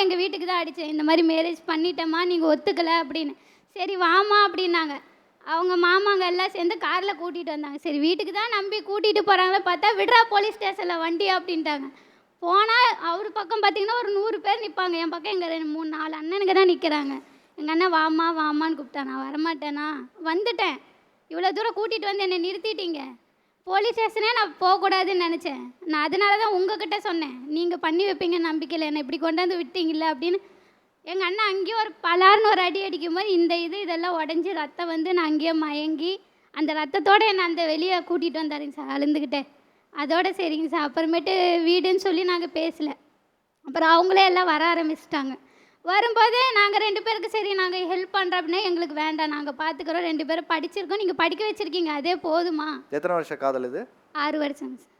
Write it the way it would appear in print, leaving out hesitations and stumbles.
எங்கள் வீட்டுக்கு தான் அடித்தேன். இந்த மாதிரி மேரேஜ் பண்ணிட்டேம்மா, நீங்கள் ஒத்துக்கலை அப்படின்னு. சரி வாமா அப்படின்னாங்க. அவங்க மாமாங்க எல்லாம் சேர்ந்து காரில் கூட்டிகிட்டு வந்தாங்க. சரி வீட்டுக்கு தான் நம்பி கூட்டிகிட்டு போகிறாங்களே பார்த்தா, விட்றா போலீஸ் ஸ்டேஷனில் வண்டி அப்படின்ட்டாங்க. போனால் அவர் பக்கம் பார்த்திங்கன்னா ஒரு 100 பேர் நிற்பாங்க. என் பக்கம் எங்கள் 3 4 அண்ணனுங்க தான் நிற்கிறாங்க. எங்கள் அண்ணன் வாமா வாமான்னு கூப்பிட்டா. நான் வரமாட்டேனா, வந்துட்டேன். இவ்வளோ தூரம் கூட்டிகிட்டு வந்து என்னை நிறுத்திட்டீங்க. போலீஸ் ஸ்டேஷனே நான் போகக்கூடாதுன்னு நினச்சேன். நான் அதனால தான் உங்ககிட்ட சொன்னேன். நீங்கள் பண்ணி வைப்பீங்க நம்பிக்கையில் என்னை இப்படி கொண்டாந்து விட்டீங்கள அப்படின்னு. எங்கள் அண்ணன் அங்கேயே ஒரு பலார்னு ஒரு அடி அடிக்கும்போது இதெல்லாம் உடஞ்சி ரத்தம் வந்து நான் அங்கேயே மயங்கி அந்த ரத்தத்தோடு என்னை அந்த வெளியே கூட்டிகிட்டு வந்தாருங்க சார் அழுந்துக்கிட்டே. அதோட சரிங்க சார். அப்புறமேட்டு வீடுன்னு சொல்லி நாங்கள் பேசலை. அப்புறம் அவங்களே எல்லாம் வர ஆரம்பிச்சிட்டாங்க. வரும்போது நாங்கள் 2 பேருக்கு சரி நாங்கள் ஹெல்ப் பண்ணுறோம் அப்படின்னா, எங்களுக்கு வேண்டாம், நாங்கள் பார்த்துக்குறோம், 2 பேரும் படிச்சிருக்கோம், நீங்கள் படிக்க வச்சுருக்கீங்க, அதே போதுமா. எத்தனை வருஷம் காதல் இது? 6 வருஷங்க சார்.